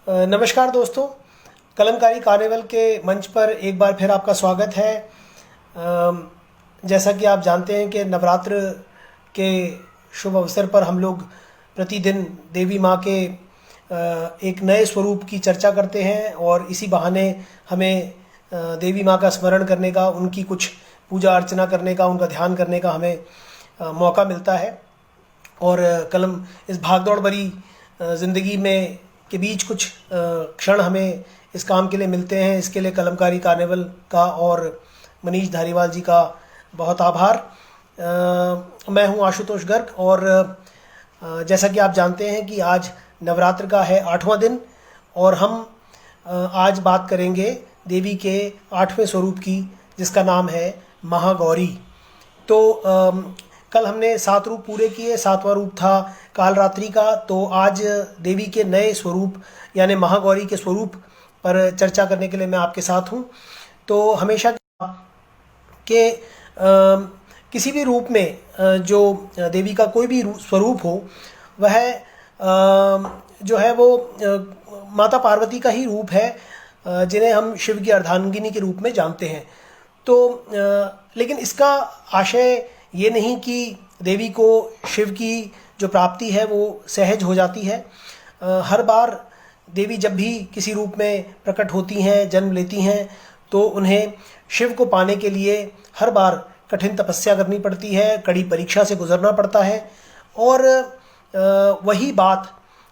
नमस्कार दोस्तों, कलमकारी कार्निवल के मंच पर एक बार फिर आपका स्वागत है। जैसा कि आप जानते हैं कि नवरात्र के शुभ अवसर पर हम लोग प्रतिदिन देवी माँ के एक नए स्वरूप की चर्चा करते हैं और इसी बहाने हमें देवी माँ का स्मरण करने का, उनकी कुछ पूजा अर्चना करने का, उनका ध्यान करने का हमें मौका मिलता है। और कलम इस भागदौड़ भरी ज़िंदगी में के बीच कुछ क्षण हमें इस काम के लिए मिलते हैं। इसके लिए कलमकारी कार्निवल का और मनीष धारीवाल जी का बहुत आभार। मैं हूं आशुतोष गर्ग और जैसा कि आप जानते हैं कि आज नवरात्र का है 8वां दिन और हम आज बात करेंगे देवी के 8वें स्वरूप की, जिसका नाम है महागौरी। तो कल हमने 7 रूप पूरे किए। 7वां रूप था कालरात्रि का। तो आज देवी के नए स्वरूप यानी महागौरी के स्वरूप पर चर्चा करने के लिए मैं आपके साथ हूँ। तो हमेशा के किसी भी रूप में जो देवी का कोई भी स्वरूप हो, वह जो है वो माता पार्वती का ही रूप है, जिन्हें हम शिव की अर्धांगिनी के रूप में जानते हैं। तो लेकिन इसका आशय ये नहीं कि देवी को शिव की जो प्राप्ति है वो सहज हो जाती है। हर बार देवी जब भी किसी रूप में प्रकट होती हैं, जन्म लेती हैं, तो उन्हें शिव को पाने के लिए हर बार कठिन तपस्या करनी पड़ती है, कड़ी परीक्षा से गुजरना पड़ता है। और वही बात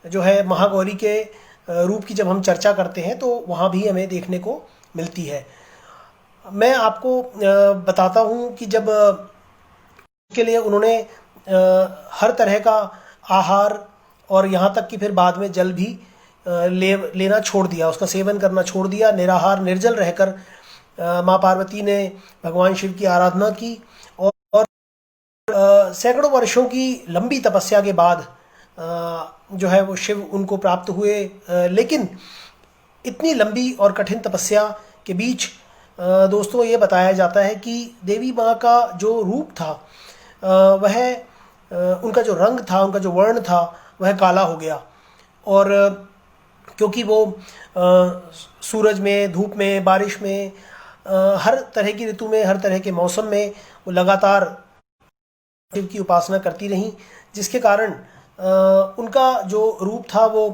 जो है महागौरी के रूप की जब हम चर्चा करते हैं तो वहाँ भी हमें देखने को मिलती है। मैं आपको बताता हूँ कि जब के लिए उन्होंने हर तरह का आहार और यहाँ तक कि फिर बाद में जल भी लेना छोड़ दिया, उसका सेवन करना छोड़ दिया। निराहार निर्जल रहकर माँ पार्वती ने भगवान शिव की आराधना की और सैकड़ों वर्षों की लंबी तपस्या के बाद जो है वो शिव उनको प्राप्त हुए। लेकिन इतनी लंबी और कठिन तपस्या के बीच दोस्तों ये बताया जाता है कि देवी माँ का जो रूप था, वह उनका जो रंग था, उनका जो वर्ण था, वह काला हो गया। और क्योंकि वो सूरज में, धूप में, बारिश में, हर तरह की ऋतु में, हर तरह के मौसम में वो लगातार शिव की उपासना करती रहीं, जिसके कारण उनका जो रूप था वो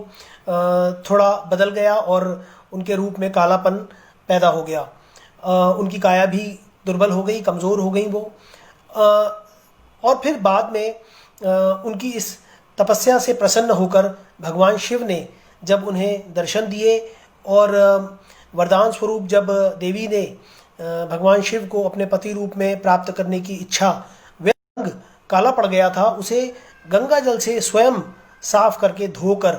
थोड़ा बदल गया और उनके रूप में कालापन पैदा हो गया। उनकी काया भी दुर्बल हो गई, कमज़ोर हो गई वो। और फिर बाद में उनकी इस तपस्या से प्रसन्न होकर भगवान शिव ने जब उन्हें दर्शन दिए और वरदान स्वरूप जब देवी ने भगवान शिव को अपने पति रूप में प्राप्त करने की इच्छा, वह रंग काला पड़ गया था, उसे गंगा जल से स्वयं साफ करके धोकर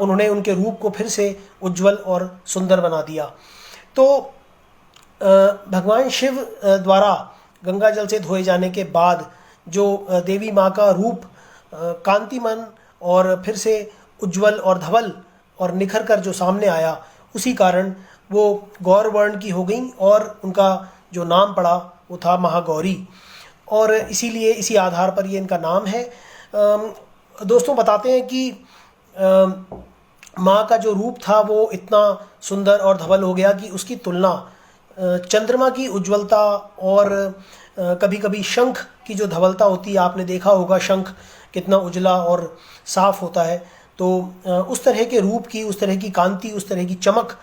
उन्होंने उनके रूप को फिर से उज्जवल और सुंदर बना दिया। तो भगवान शिव द्वारा गंगा जल से धोए जाने के बाद जो देवी माँ का रूप कांतिमन और फिर से उज्जवल और धवल और निखर कर जो सामने आया, उसी कारण वो गौर वर्ण की हो गई और उनका जो नाम पड़ा वो था महागौरी। और इसीलिए इसी आधार पर ये इनका नाम है। दोस्तों बताते हैं कि माँ का जो रूप था वो इतना सुंदर और धवल हो गया कि उसकी तुलना चंद्रमा की उज्ज्वलता और कभी कभी शंख की जो धवलता होती है, आपने देखा होगा शंख कितना उजला और साफ होता है, तो उस तरह के रूप की, उस तरह की कांति, उस तरह की चमक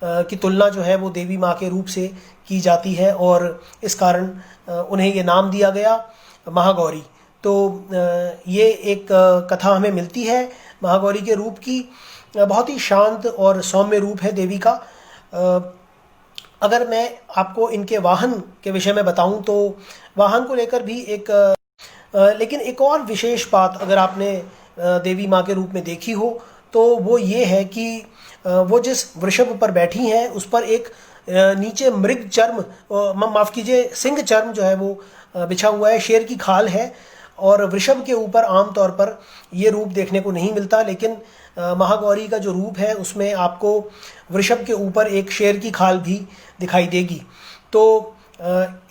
की तुलना जो है वो देवी माँ के रूप से की जाती है और इस कारण उन्हें ये नाम दिया गया महागौरी। तो ये एक कथा हमें मिलती है महागौरी के रूप की। बहुत ही शांत और सौम्य रूप है देवी का। अगर मैं आपको इनके वाहन के विषय में बताऊं तो वाहन को लेकर भी लेकिन एक और विशेष बात अगर आपने देवी माँ के रूप में देखी हो तो वो ये है कि वो जिस वृषभ पर बैठी हैं उस पर एक नीचे मृग चर्म, माफ़ कीजिए, सिंह चर्म जो है वो बिछा हुआ है, शेर की खाल है। और वृषभ के ऊपर आमतौर पर ये रूप देखने को नहीं मिलता, लेकिन महागौरी का जो रूप है उसमें आपको वृषभ के ऊपर एक शेर की खाल भी दिखाई देगी। तो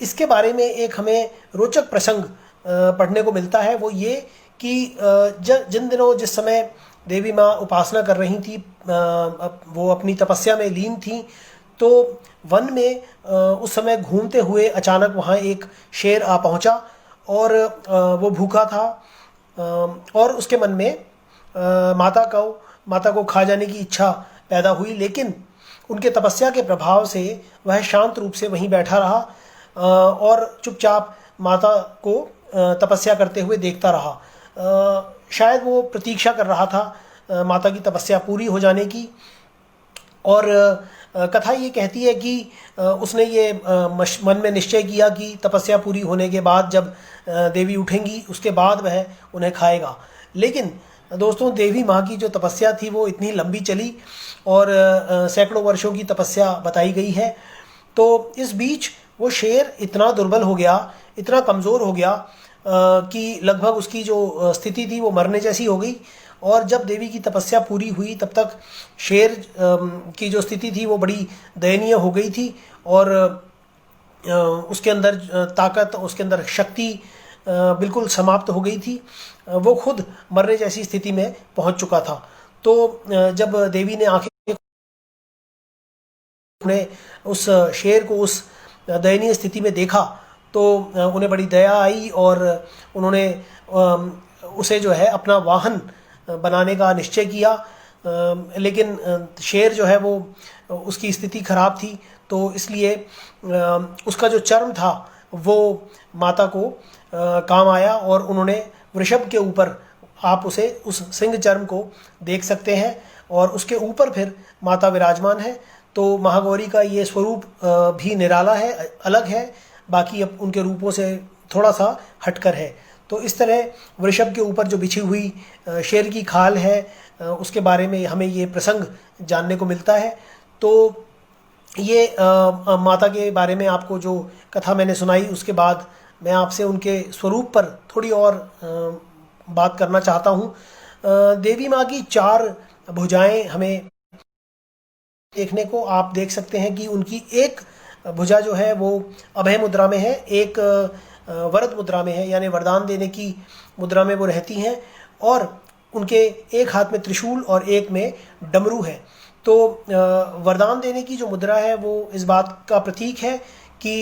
इसके बारे में एक हमें रोचक प्रसंग पढ़ने को मिलता है, वो ये कि जिन दिनों जिस समय देवी माँ उपासना कर रही थी वो अपनी तपस्या में लीन थी। तो वन में उस समय घूमते हुए अचानक वहाँ एक शेर आ पहुँचा और वो भूखा था और उसके मन में माता को खा जाने की इच्छा पैदा हुई, लेकिन उनके तपस्या के प्रभाव से वह शांत रूप से वहीं बैठा रहा और चुपचाप माता को तपस्या करते हुए देखता रहा। शायद वो प्रतीक्षा कर रहा था माता की तपस्या पूरी हो जाने की। और कथा ये कहती है कि उसने ये मन में निश्चय किया कि तपस्या पूरी होने के बाद जब देवी उठेंगी उसके बाद वह उन्हें खाएगा। लेकिन दोस्तों, देवी माँ की जो तपस्या थी वो इतनी लंबी चली और सैकड़ों वर्षों की तपस्या बताई गई है। तो इस बीच वो शेर इतना दुर्बल हो गया, इतना कमज़ोर हो गया कि लगभग उसकी जो स्थिति थी वो मरने जैसी हो गई। और जब देवी की तपस्या पूरी हुई तब तक शेर की जो स्थिति थी वो बड़ी दयनीय हो गई थी और उसके अंदर ताकत, उसके अंदर शक्ति बिल्कुल समाप्त हो गई थी। वो खुद मरने जैसी स्थिति में पहुंच चुका था। तो जब देवी ने आंखें ने उस शेर को उस दयनीय स्थिति में देखा तो उन्हें बड़ी दया आई और उन्होंने उसे जो है अपना वाहन बनाने का निश्चय किया। लेकिन शेर जो है वो उसकी स्थिति खराब थी, तो इसलिए उसका जो चर्म था वो माता को काम आया और उन्होंने वृषभ के ऊपर, आप उसे उस सिंह चर्म को देख सकते हैं और उसके ऊपर फिर माता विराजमान है। तो महागौरी का ये स्वरूप भी निराला है, अलग है, बाकी अब उनके रूपों से थोड़ा सा हटकर है। तो इस तरह वृषभ के ऊपर जो बिछी हुई शेर की खाल है उसके बारे में हमें ये प्रसंग जानने को मिलता है। तो ये माता के बारे में आपको जो कथा मैंने सुनाई उसके बाद मैं आपसे उनके स्वरूप पर थोड़ी और बात करना चाहता हूँ। देवी माँ की 4 भुजाएं हमें देखने को आप देख सकते हैं कि उनकी एक भुजा जो है वो अभय मुद्रा में है, एक वरद मुद्रा में है, यानी वरदान देने की मुद्रा में वो रहती हैं और उनके एक हाथ में त्रिशूल और एक में डमरू है। तो वरदान देने की जो मुद्रा है वो इस बात का प्रतीक है कि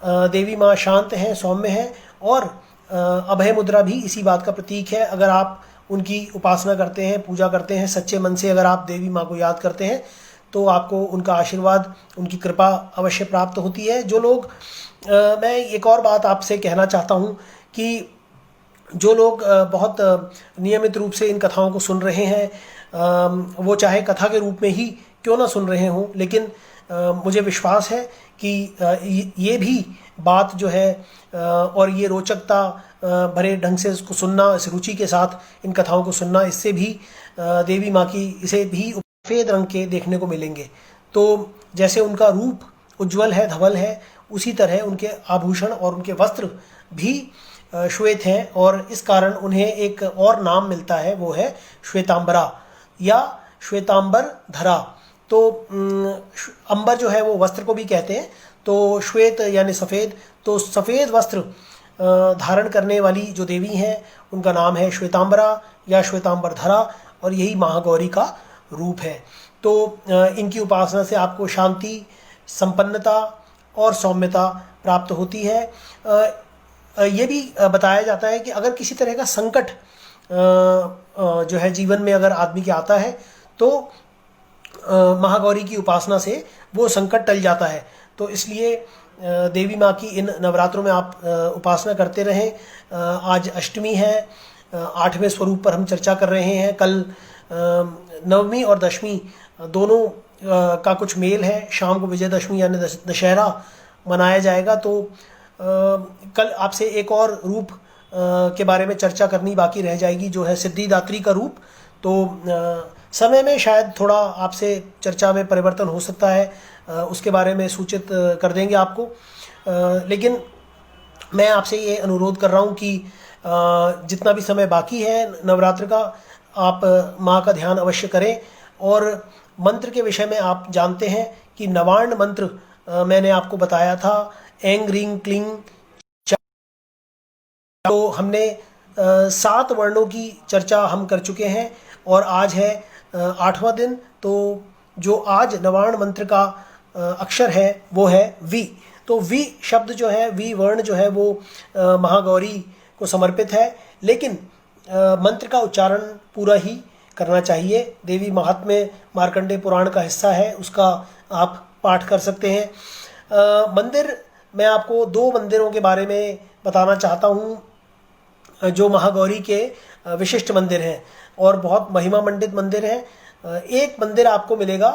देवी माँ शांत हैं, सौम्य हैं और अभय मुद्रा भी इसी बात का प्रतीक है। अगर आप उनकी उपासना करते हैं, पूजा करते हैं, सच्चे मन से अगर आप देवी माँ को याद करते हैं तो आपको उनका आशीर्वाद, उनकी कृपा अवश्य प्राप्त होती है। जो लोग मैं एक और बात आपसे कहना चाहता हूँ कि जो लोग बहुत नियमित रूप से इन कथाओं को सुन रहे हैं, वो चाहे कथा के रूप में ही क्यों ना सुन रहे हों, लेकिन मुझे विश्वास है कि ये भी बात जो है और ये रोचकता भरे ढंग से इसको सुनना, इस रुचि के साथ इन कथाओं को सुनना, इससे भी देवी माँ की इसे भी सफ़ेद रंग के देखने को मिलेंगे। तो जैसे उनका रूप उज्ज्वल है, धवल है, उसी तरह उनके आभूषण और उनके वस्त्र भी श्वेत हैं और इस कारण उन्हें एक और नाम मिलता है, वो है श्वेतांबरा या श्वेतांबर धरा। तो अंबर जो है वो वस्त्र को भी कहते हैं, तो श्वेत यानी सफ़ेद, तो सफ़ेद वस्त्र धारण करने वाली जो देवी हैं उनका नाम है श्वेतांबरा या श्वेतांबर धरा और यही महागौरी का रूप है। तो इनकी उपासना से आपको शांति, संपन्नता और सौम्यता प्राप्त होती है। ये भी बताया जाता है कि अगर किसी तरह का संकट जो है जीवन में अगर आदमी के आता है तो महागौरी की उपासना से वो संकट टल जाता है। तो इसलिए देवी माँ की इन नवरात्रों में आप उपासना करते रहें। आज अष्टमी है, 8वें स्वरूप पर हम चर्चा कर रहे हैं। कल नवमी और दशमी दोनों का कुछ मेल है। शाम को विजयदशमी यानी दशहरा मनाया जाएगा। तो कल आपसे एक और रूप के बारे में चर्चा करनी बाकी रह जाएगी, जो है सिद्धिदात्री का रूप। तो समय में शायद थोड़ा आपसे चर्चा में परिवर्तन हो सकता है, उसके बारे में सूचित कर देंगे आपको। लेकिन मैं आपसे ये अनुरोध कर रहा हूँ कि जितना भी समय बाकी है नवरात्र का, आप माँ का ध्यान अवश्य करें। और मंत्र के विषय में आप जानते हैं कि नवार्ण मंत्र मैंने आपको बताया था, एंग रिंग क्लिंग। तो हमने 7 वर्णों की चर्चा हम कर चुके हैं और आज है 8वां दिन। तो जो आज नवार्ण मंत्र का अक्षर है वो है वी। तो वी शब्द जो है, वी वर्ण जो है वो महागौरी को समर्पित है, लेकिन मंत्र का उच्चारण पूरा ही करना चाहिए। देवी महात्म्य मार्कंडेय पुराण का हिस्सा है, उसका आप पाठ कर सकते हैं। मंदिर, मैं आपको 2 मंदिरों के बारे में बताना चाहता हूँ जो महागौरी के विशिष्ट मंदिर हैं और बहुत महिमा मंडित मंदिर हैं। एक मंदिर आपको मिलेगा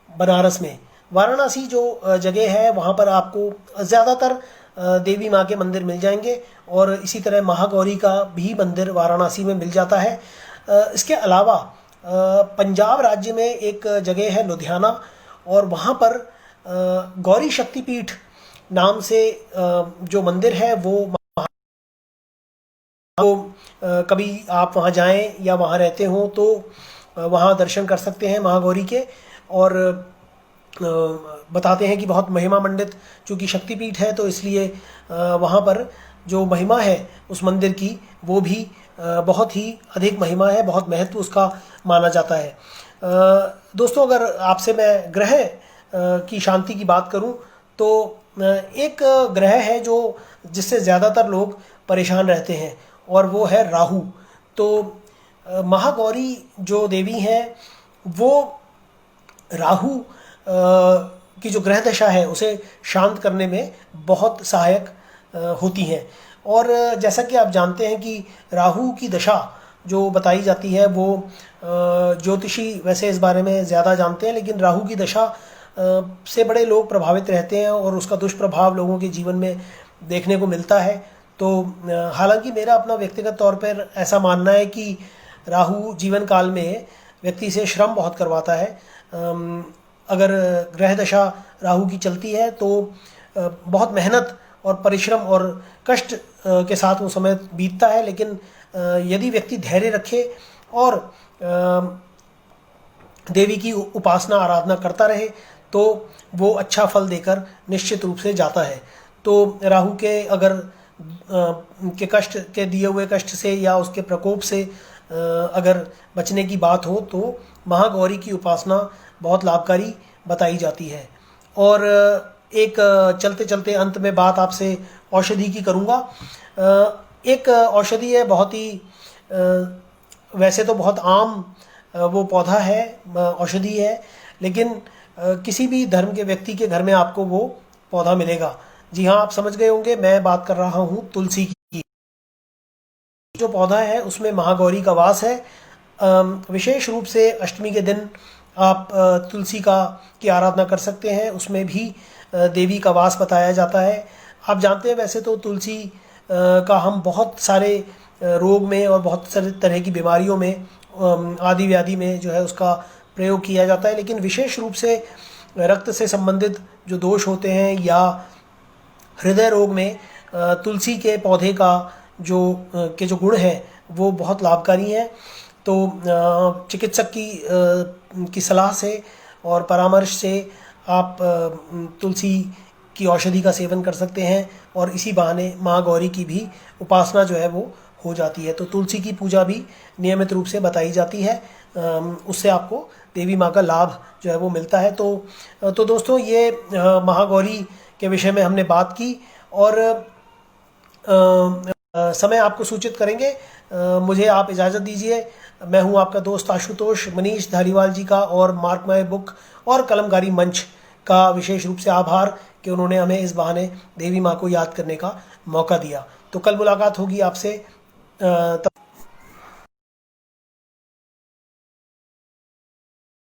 बनारस में, वाराणसी जो जगह है वहाँ पर आपको ज़्यादातर देवी माँ के मंदिर मिल जाएंगे, और इसी तरह महागौरी का भी मंदिर वाराणसी में मिल जाता है। इसके अलावा पंजाब राज्य में एक जगह है लुधियाना, और वहाँ पर गौरी शक्तिपीठ नाम से जो मंदिर है वो कभी आप वहाँ जाएं या वहाँ रहते हो तो वहाँ दर्शन कर सकते हैं महागौरी के। और बताते हैं कि बहुत महिमा मंडित, चूँकि शक्तिपीठ है तो इसलिए वहाँ पर जो महिमा है उस मंदिर की वो भी बहुत ही अधिक महिमा है, बहुत महत्व उसका माना जाता है। दोस्तों, अगर आपसे मैं ग्रह की शांति की बात करूं तो एक ग्रह है जो जिससे ज़्यादातर लोग परेशान रहते हैं और वो है राहु। तो महागौरी जो देवी हैं वो राहु की जो ग्रह दशा है उसे शांत करने में बहुत सहायक होती हैं। और जैसा कि आप जानते हैं कि राहु की दशा जो बताई जाती है वो ज्योतिषी वैसे इस बारे में ज़्यादा जानते हैं, लेकिन राहु की दशा से बड़े लोग प्रभावित रहते हैं और उसका दुष्प्रभाव लोगों के जीवन में देखने को मिलता है। तो हालांकि मेरा अपना व्यक्तिगत तौर पर ऐसा मानना है कि राहु जीवन काल में व्यक्ति से श्रम बहुत करवाता है। अगर ग्रह दशा राहु की चलती है तो बहुत मेहनत और परिश्रम और कष्ट के साथ वो समय बीतता है, लेकिन यदि व्यक्ति धैर्य रखे और देवी की उपासना आराधना करता रहे तो वो अच्छा फल देकर निश्चित रूप से जाता है। तो राहु के अगर के कष्ट के दिए हुए कष्ट से या उसके प्रकोप से अगर बचने की बात हो तो महागौरी की उपासना बहुत लाभकारी बताई जाती है। और एक चलते चलते अंत में बात आपसे औषधि की करूँगा। एक औषधि है बहुत ही वैसे तो बहुत आम वो पौधा है, औषधि है, लेकिन किसी भी धर्म के व्यक्ति के घर में आपको वो पौधा मिलेगा। जी हाँ, आप समझ गए होंगे, मैं बात कर रहा हूँ तुलसी की। जो पौधा है उसमें महागौरी का वास है। विशेष रूप से अष्टमी के दिन आप तुलसी की आराधना कर सकते हैं, उसमें भी देवी का वास बताया जाता है। आप जानते हैं वैसे तो तुलसी का हम बहुत सारे रोग में और बहुत सारे तरह की बीमारियों में आदि व्याधि में जो है उसका प्रयोग किया जाता है, लेकिन विशेष रूप से रक्त से संबंधित जो दोष होते हैं या हृदय रोग में तुलसी के पौधे का जो गुण हैं वो बहुत लाभकारी हैं। तो चिकित्सक की सलाह से और परामर्श से आप तुलसी की औषधि का सेवन कर सकते हैं और इसी बहाने माँ गौरी की भी उपासना जो है वो हो जाती है। तो तुलसी की पूजा भी नियमित रूप से बताई जाती है, उससे आपको देवी माँ का लाभ जो है वो मिलता है। तो दोस्तों, ये महागौरी के विषय में हमने बात की और समय आपको सूचित करेंगे। मुझे आप इजाज़त दीजिए। मैं हूं आपका दोस्त आशुतोष। मनीष धारीवाल जी का और मार्क माई बुक और कलमकारी मंच का विशेष रूप से आभार कि उन्होंने हमें इस बहाने देवी माँ को याद करने का मौका दिया। तो कल मुलाकात होगी आपसे। तब